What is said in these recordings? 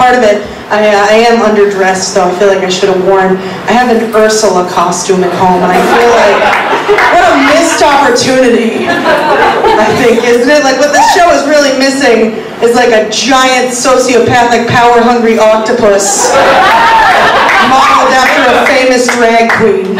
part of it. I am underdressed, though. I feel like I should have worn. I have an Ursula costume at home, and I feel like what a missed opportunity. I think, isn't it? Like what this show is really missing is like a giant sociopathic, power-hungry octopus modeled after a famous drag queen.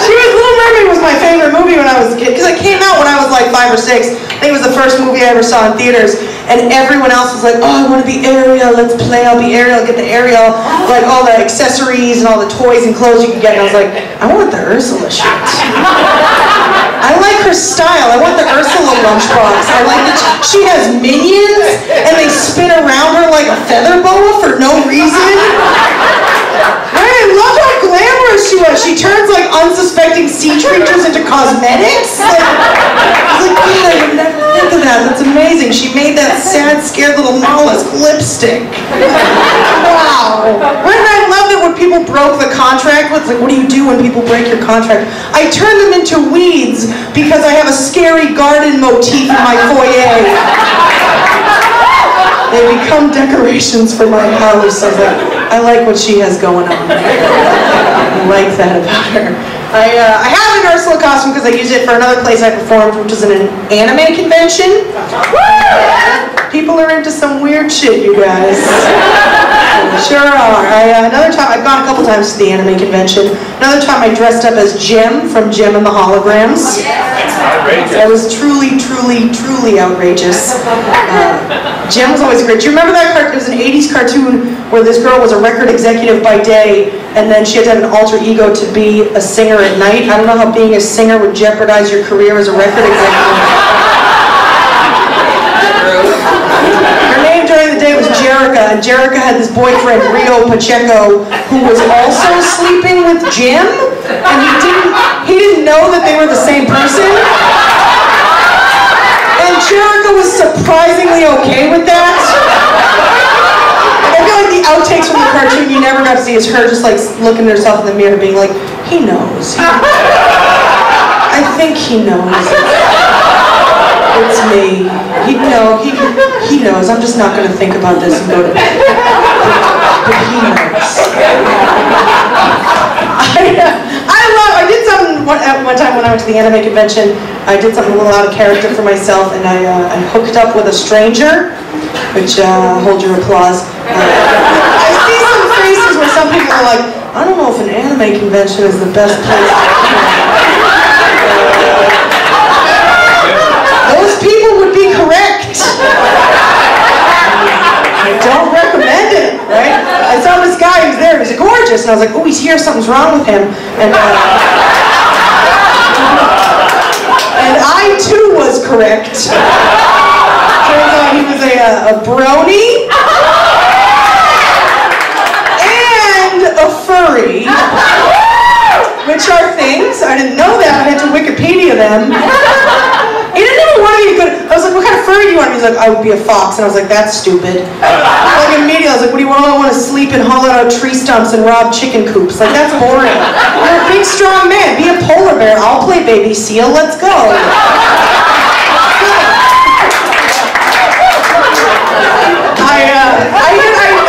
Little Mermaid was my favorite movie when I was a kid, because it came out when I was like 5 or 6. I think it was the first movie I ever saw in theaters, and everyone else was like, oh, I want to be Ariel, let's play, I'll be Ariel, get the Ariel, like all the accessories and all the toys and clothes you can get, and I was like, I want the Ursula shit. I like her style, I want the Ursula lunchbox. I like that she has minions, and they spin around her like a feather boa for no reason. I love how glamorous she was. She turns like unsuspecting sea creatures into cosmetics. Like, I was like, God, I would never think of that. That's amazing. She made that sad, scared little mollusk lipstick. Wow. Right, and I love that when people broke the contract, it's like, what do you do when people break your contract? I turn them into weeds because I have a scary garden motif in my foyer. They become decorations for my house. I like what she has going on. I like that about her. I have an Ursula costume because I used it for another place I performed, which was in an anime convention. People are into some weird shit, you guys. Sure are. Another time, I've gone a couple times to the anime convention. Another time I dressed up as Jem from Jem and the Holograms. That was truly, truly, truly outrageous. Jem was always great. Do you remember that cartoon? It was an 80s cartoon where this girl was a record executive by day, and then she had to have an alter ego to be a singer at night. I don't know how being a singer would jeopardize your career as a record executive. Her name during the day was Jerica, and Jerica had this boyfriend, Rio Pacheco, who was also sleeping with Jem, and he didn't know that they were the same person. And Jerica was surprisingly okay with that. I feel like the outtakes from the cartoon you never got to see is her just like looking at herself in the mirror being like, he knows. I think he knows. It's me. He knows. I'm just not going to think about this and go to bed. But he knows. I did something one time when I went to the anime convention. I did something a little out of character for myself, and I hooked up with a stranger, which, hold your applause. I see some faces where some people are like, I don't know if an anime convention is the best place to be. Those people would be correct. I don't recommend it, right? I saw this guy who was there, he was gorgeous, and I was like, oh, he's here, something's wrong with him. And I too was correct. Turns out he was a brony and a furry, which are things. I didn't know that. I had to Wikipedia them. He didn't even want to be good. I was like, what kind of furry do you want? He's like, I would be a fox. And I was like, that's stupid. Like immediately, I was like, what do you want? I want to sleep in hollowed out tree stumps and rob chicken coops. Like, that's boring. You're a big, strong man. Be a polar bear. I'll play baby seal. Let's go.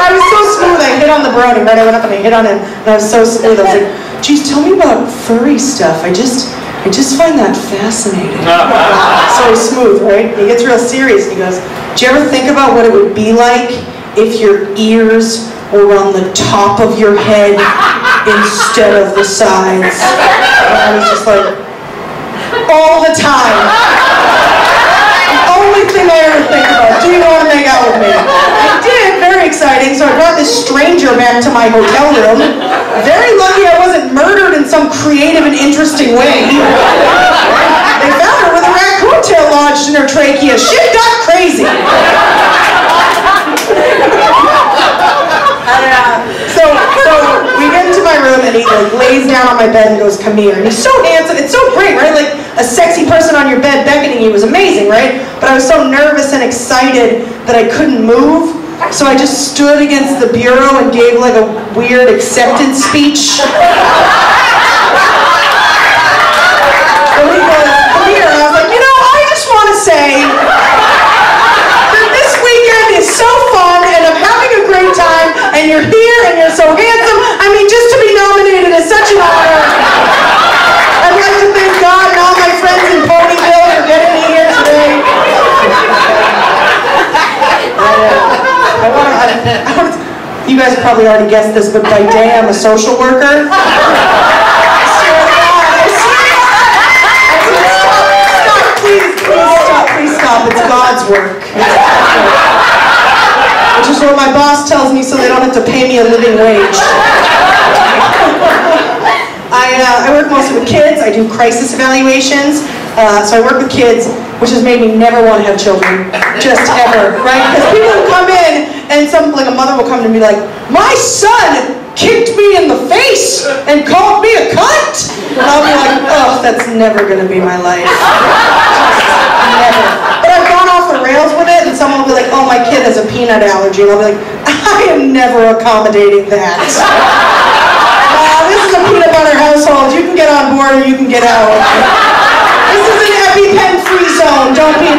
I was so smooth. I hit on the brony, right? I went up and I hit on him, and I was so smooth. I was like, geez, tell me about furry stuff. I just find that fascinating. So smooth, right? He gets real serious and he goes, do you ever think about what it would be like if your ears were on the top of your head instead of the sides? And I was just like, all the time. The only thing I ever think about, do you want to make out with me? I did, very exciting. So I brought this stranger back to my hotel room. Very lucky I wasn't murdered in some creative and interesting way. They found her with a raccoon tail lodged in her trachea. Shit got crazy. So we get into my room and he like lays down on my bed and goes, come here. And he's so handsome. It's so great, right? Like a sexy person on your bed beckoning you was amazing, right? But I was so nervous and excited that I couldn't move. So I just stood against the bureau and gave like a weird acceptance speech. So he goes, come here. And I was like, you know, I just want to say that this weekend is guys probably already guessed this, but by day I'm a social worker. Please stop. It's God's work. Which is what my boss tells me so they don't have to pay me a living wage. I work mostly with kids. I do crisis evaluations. So I work with kids, which has made me never want to have children. Just ever, right? Because people will come in and like a mother will come to me like, my son kicked me in the face and called me a cunt. And I'll be like, oh, that's never going to be my life. Never. But I've gone off the rails with it, and someone will be like, oh, my kid has a peanut allergy. And I'll be like, I am never accommodating that. This is a peanut butter household. You can get on board or you can get out. This is an EpiPen free zone. Don't be